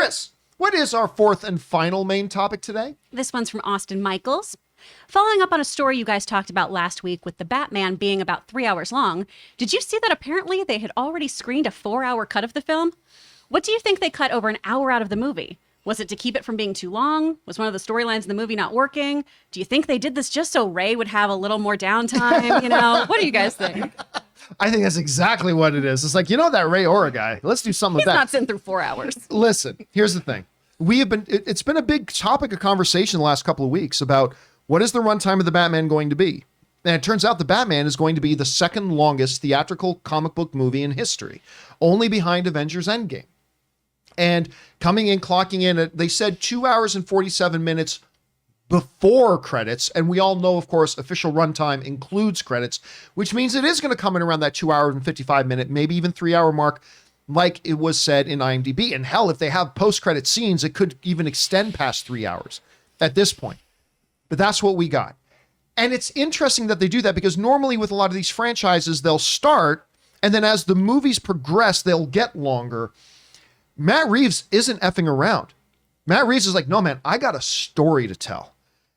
Chris, what is our fourth and final main topic today? This one's from Austin Michaels. Following up on a story you guys talked about last week with the Batman being about 3 hours long, did you see that apparently they had already screened a 4-hour cut of the film? What do you think they cut over an hour out of the movie? Was it to keep it from being too long? Was one of the storylines in the movie not working? Do you think they did this just so Ray would have a little more downtime? What do you guys think? I think that's exactly what it is. It's like, that Ray Ora guy. Let's do something with that. He's not sitting through 4 hours. Listen, here's the thing. It's been a big topic of conversation the last couple of weeks about what is the runtime of the Batman going to be? And it turns out the Batman is going to be the second longest theatrical comic book movie in history, only behind Avengers Endgame. And clocking in, they said 2 hours and 47 minutes before credits. And we all know, of course, official runtime includes credits, which means it is going to come in around that 2 hour and 55 minute, maybe even 3 hour mark, like it was said in IMDb. And hell, if they have post-credit scenes, it could even extend past 3 hours at this point. But that's what we got. And it's interesting that they do that because normally with a lot of these franchises, they'll start, and then as the movies progress, they'll get longer. Matt Reeves isn't effing around. Matt Reeves is like, no, man, I got a story to tell.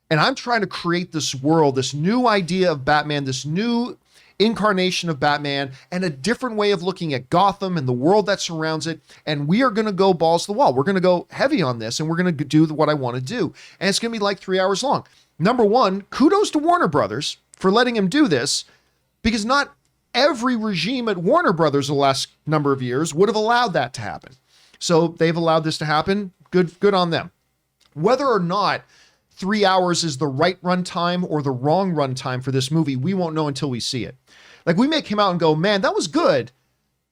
And I'm trying to create this world, this new idea of Batman, this new incarnation of Batman, and a different way of looking at Gotham and the world that surrounds it. And we are going to go balls to the wall. We're going to go heavy on this, and we're going to do what I want to do. And it's going to be like 3 hours long. Number one, kudos to Warner Brothers for letting him do this, because not every regime at Warner Brothers the last number of years would have allowed that to happen. So they've allowed this to happen. Good on them. Whether or not 3 hours is the right runtime or the wrong runtime for this movie, we won't know until we see it. Like, we may come out and go, man, that was good.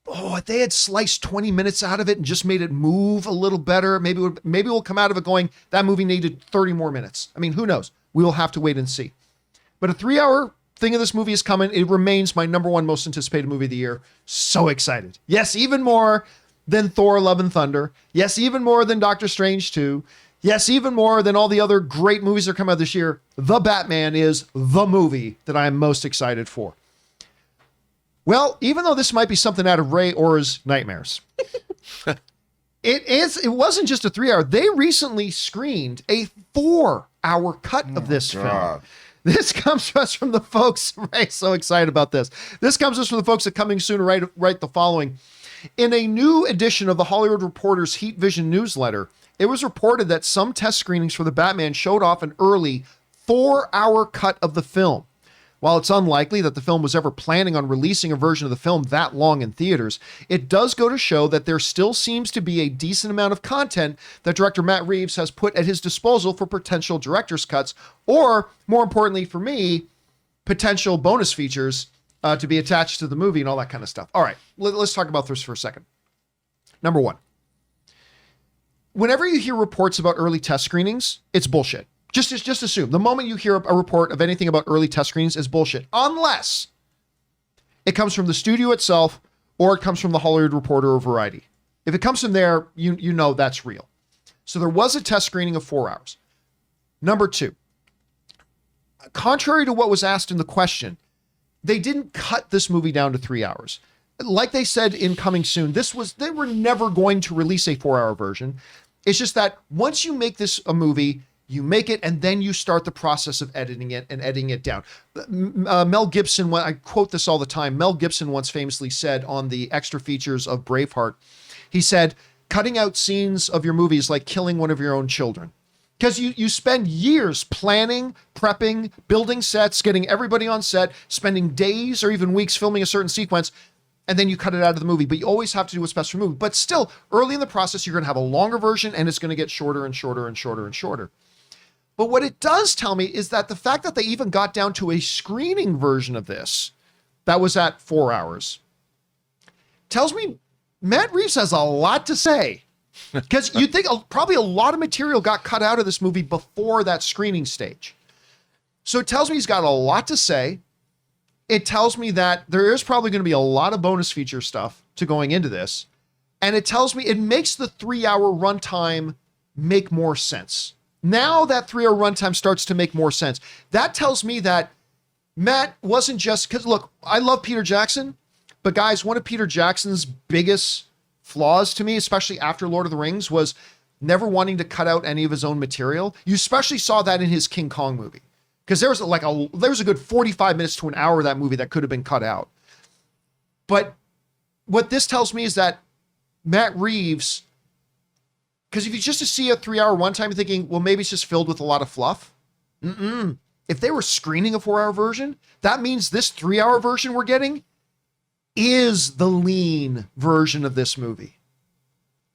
Oh, if they had sliced 20 minutes out of it and just made it move a little better, maybe we'll come out of it going, that movie needed 30 more minutes. I mean, who knows? We will have to wait and see. But a 3 hour thing of this movie is coming. It remains my number one most anticipated movie of the year. So excited. Yes, even more than Thor: Love and Thunder. Yes, even more than Doctor Strange 2. Yes, even more than all the other great movies that are coming out this year. The Batman is the movie that I am most excited for. Well, even though this might be something out of Ray Ora's nightmares, it wasn't just a 3 hour. They recently screened a 4 hour cut of this film. This comes to us from the folks, Ray's so excited about this. This comes to us from the folks at Coming Soon write the following. In a new edition of the Hollywood Reporter's Heat Vision newsletter, it was reported that some test screenings for the Batman showed off an early 4 hour cut of the film. While it's unlikely that the film was ever planning on releasing a version of the film that long in theaters, it does go to show that there still seems to be a decent amount of content that director Matt Reeves has put at his disposal for potential director's cuts, or more importantly for me, potential bonus features to be attached to the movie and all that kind of stuff. All right, let's talk about this for a second. Number one, whenever you hear reports about early test screenings, it's bullshit. Just assume the moment you hear a report of anything about early test screenings is bullshit, unless it comes from the studio itself or it comes from the Hollywood Reporter or Variety. If it comes from there, you know that's real. So there was a test screening of 4 hours. Number two, contrary to what was asked in the question, they didn't cut this movie down to 3 hours. Like they said in Coming Soon, they were never going to release a 4 hour version. It's just that once you make this a movie, you make it, and then you start the process of editing it down. Mel Gibson, I quote this all the time, Mel Gibson once famously said on the extra features of Braveheart, he said, cutting out scenes of your movie is like killing one of your own children. Because you spend years planning, prepping, building sets, getting everybody on set, spending days or even weeks filming a certain sequence, and then you cut it out of the movie. But you always have to do what's best for the movie. But still, early in the process, you're going to have a longer version, and it's going to get shorter and shorter and shorter and shorter. But what it does tell me is that the fact that they even got down to a screening version of this that was at 4 hours tells me Matt Reeves has a lot to say. Because you'd think probably a lot of material got cut out of this movie before that screening stage. So it tells me he's got a lot to say. It tells me that there is probably going to be a lot of bonus feature stuff to going into this. And it tells me it makes the 3 hour runtime make more sense. Now that 3 hour runtime starts to make more sense. That tells me that Matt wasn't just, because look, I love Peter Jackson, but guys, one of Peter Jackson's biggest flaws to me, especially after Lord of the Rings, was never wanting to cut out any of his own material. You especially saw that in his King Kong movie, because there was a good 45 minutes to an hour of that movie that could have been cut out. But what this tells me is that Matt Reeves, because if you just see a 3-hour runtime, you're thinking, well, maybe it's just filled with a lot of fluff. If they were screening a 4-hour version, that means this 3-hour version we're getting is the lean version of this movie.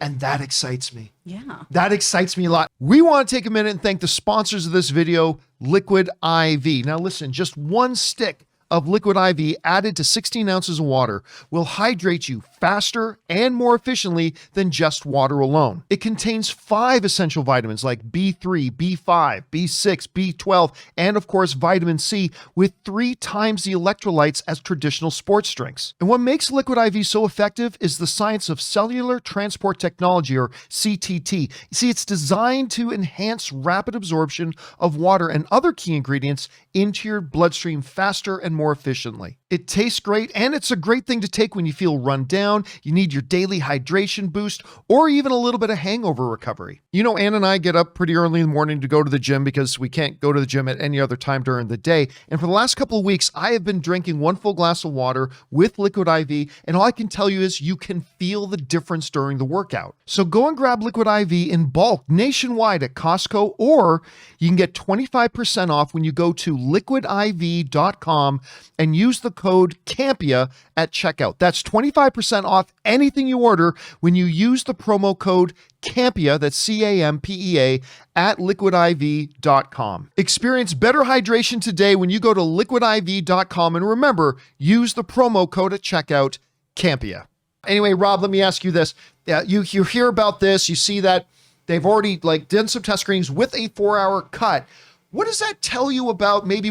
And that excites me. Yeah. That excites me a lot. We want to take a minute and thank the sponsors of this video, Liquid IV. Now listen, just one stick of Liquid IV added to 16 ounces of water will hydrate you faster and more efficiently than just water alone. It contains 5 essential vitamins like B3, B5, B6, B12, and of course vitamin C, with 3 times the electrolytes as traditional sports drinks. And what makes Liquid IV so effective is the science of cellular transport technology, or CTT. You see, it's designed to enhance rapid absorption of water and other key ingredients into your bloodstream faster and more efficiently. It tastes great, and it's a great thing to take when you feel run down, you need your daily hydration boost, or even a little bit of hangover recovery. You know, Ann and I get up pretty early in the morning to go to the gym because we can't go to the gym at any other time during the day. And for the last couple of weeks, I have been drinking 1 full glass of water with Liquid IV, and all I can tell you is you can feel the difference during the workout. So go and grab Liquid IV in bulk nationwide at Costco, or you can get 25% off when you go to liquidiv.com and use the code CAMPEA at checkout. That's 25% off anything you order when you use the promo code CAMPEA, that's CAMPEA, at liquidiv.com. Experience better hydration today when you go to liquidiv.com, and remember, use the promo code at checkout, CAMPEA. Anyway, Rob, let me ask you this. You hear about this, you see that they've already done some test screenings with a 4-hour cut. What does that tell you about maybe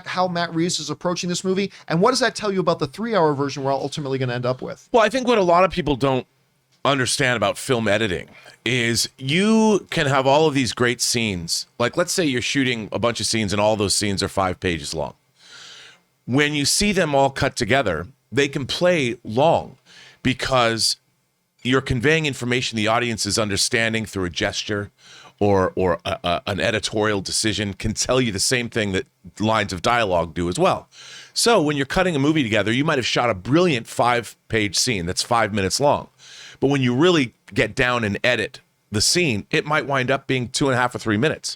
how Matt Reeves is approaching this movie? And what does that tell you about the 3-hour version we're ultimately going to end up with? Well, I think what a lot of people don't understand about film editing is you can have all of these great scenes. Like, let's say you're shooting a bunch of scenes and all those scenes are 5 pages long. When you see them all cut together, they can play long because you're conveying information the audience is understanding through a gesture, or an editorial decision can tell you the same thing that lines of dialogue do as well. So when you're cutting a movie together, you might have shot a brilliant 5-page scene that's 5 minutes long. But when you really get down and edit the scene, it might wind up being 2.5 or 3 minutes.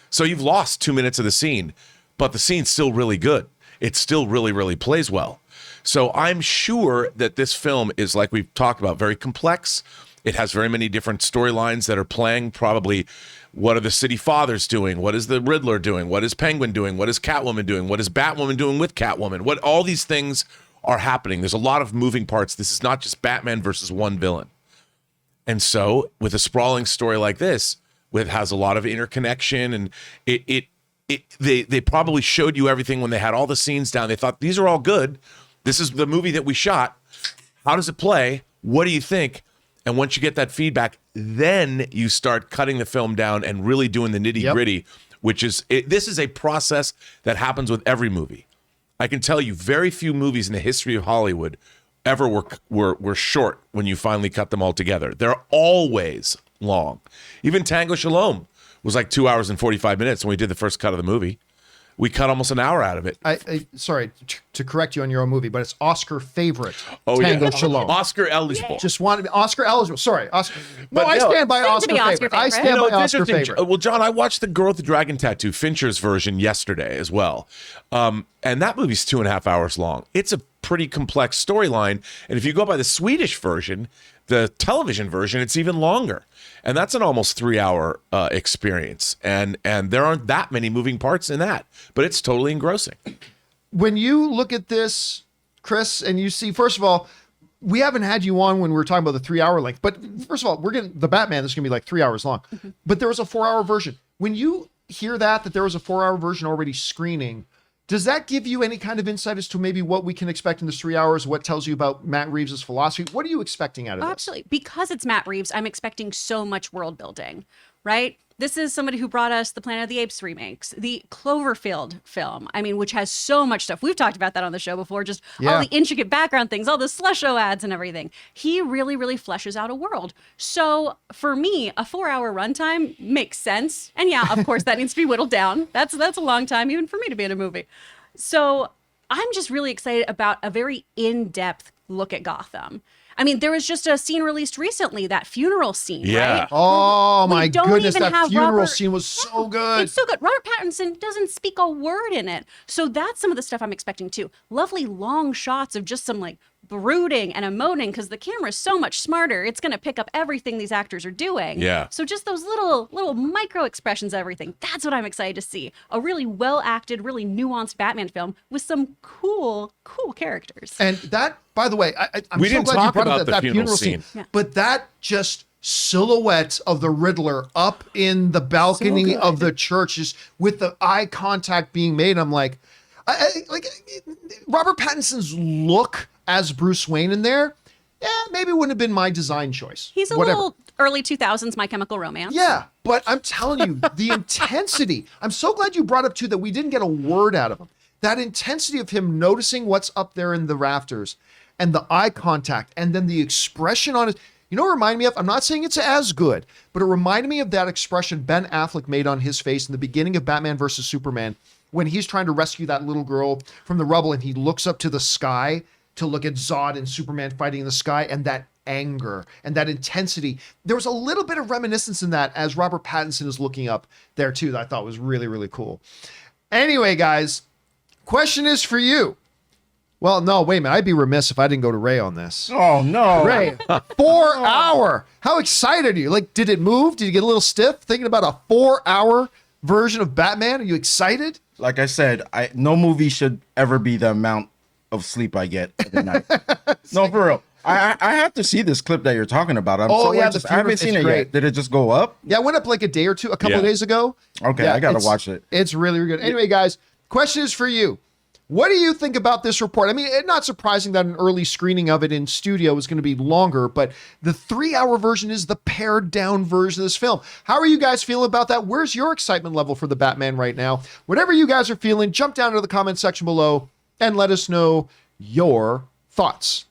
So you've lost 2 minutes of the scene, but the scene's still really good. It still really, really plays well. So I'm sure that this film is, like we've talked about, very complex. It has very many different storylines that are playing. Probably, what are the City Fathers doing? What is the Riddler doing? What is Penguin doing? What is Catwoman doing? What is Batwoman doing with Catwoman? What all these things are happening. There's a lot of moving parts. This is not just Batman versus one villain. And so, with a sprawling story like this, it has a lot of interconnection, and they probably showed you everything when they had all the scenes down. They thought, these are all good. This is the movie that we shot. How does it play? What do you think? And once you get that feedback, then you start cutting the film down and really doing the nitty gritty, which is, this is a process that happens with every movie. I can tell you very few movies in the history of Hollywood ever were short when you finally cut them all together. They're always long. Even Tango Shalom was like 2 hours and 45 minutes when we did the first cut of the movie. We cut almost an hour out of it. Sorry to correct you on your own movie, but it's Oscar favorite. Tango Shalom. Oscar eligible. Just wanted Oscar eligible. Sorry, Oscar. I stand by Oscar favorite. I stand by Oscar favorite. Well, John, I watched the Girl with the Dragon Tattoo, Fincher's version, yesterday as well, and that movie's 2.5 hours long. It's a pretty complex storyline, and if you go by the Swedish version, the television version, it's even longer. And that's an almost 3-hour experience. And there aren't that many moving parts in that, but it's totally engrossing. When you look at this, Chris, and you see, first of all, we haven't had you on when we were talking about the 3-hour length, but first of all, we're getting the Batman that's going to be like 3 hours long, but there was a 4-hour version. When you hear that there was a 4-hour version already screening, does that give you any kind of insight as to maybe what we can expect in this 3 hours? What tells you about Matt Reeves' philosophy? What are you expecting out of this? Absolutely. Because it's Matt Reeves, I'm expecting so much world building. right? This is somebody who brought us the Planet of the Apes remakes, the Cloverfield film, I mean, which has so much stuff. We've talked about that on the show before, just all the intricate background things, all the Slusho ads and everything. He really, really fleshes out a world. So for me, a 4-hour runtime makes sense. And yeah, of course, that needs to be whittled down. That's a long time even for me to be in a movie. So I'm just really excited about a very in-depth look at Gotham. I mean, there was just a scene released recently, that funeral scene, right? Oh, my don't goodness. even That have funeral Robert- scene was so good. It's so good. Robert Pattinson doesn't speak a word in it. So that's some of the stuff I'm expecting too. Lovely long shots of just some like brooding and emoting because the camera's so much smarter. It's going to pick up everything these actors are doing. Yeah. So just those little micro expressions of everything. That's what I'm excited to see. A really well acted, really nuanced Batman film with some cool characters. And that, by the way, I'm We so didn't glad talk you brought about up the that funeral funeral scene. scene. Yeah. But that just silhouette of the Riddler up in the balcony So of good. the church is with the eye contact being made. I'm like, Robert Pattinson's look as Bruce Wayne in there, maybe wouldn't have been my design choice. He's a Whatever. little early 2000s My Chemical Romance. Yeah, but I'm telling you, the intensity. I'm so glad you brought up too that we didn't get a word out of him. That intensity of him noticing what's up there in the rafters and the eye contact and then the expression on his. You know what it reminded me of? I'm not saying it's as good, but it reminded me of that expression Ben Affleck made on his face in the beginning of Batman versus Superman when he's trying to rescue that little girl from the rubble and he looks up to the sky to look at Zod and Superman fighting in the sky and that anger and that intensity. There was a little bit of reminiscence in that as Robert Pattinson is looking up there too that I thought was really, really cool. Anyway, guys, question is for you. Well, no, wait a minute. I'd be remiss if I didn't go to Ray on this. Oh, no. Ray, 4 hour. How excited are you? Like, did it move? Did you get a little stiff thinking about a 4-hour version of Batman? Are you excited? Like I said, no movie should ever be the amount of sleep I get at night. No, for real. I have to see this clip that you're talking about. I'm Oh, so yeah, interested. the I haven't funeral- seen it's it great. yet. Did it just go up? Yeah, it went up like a couple of days ago. Okay, Yeah, I gotta it's- watch it. It's really, really good. Anyway, guys, question is for you. What do you think about this report? I mean, it's not surprising that an early screening of it in studio is going to be longer, but the 3-hour version is the pared down version of this film. How are you guys feeling about that? Where's your excitement level for the Batman right now? Whatever you guys are feeling, jump down to the comment section below and let us know your thoughts.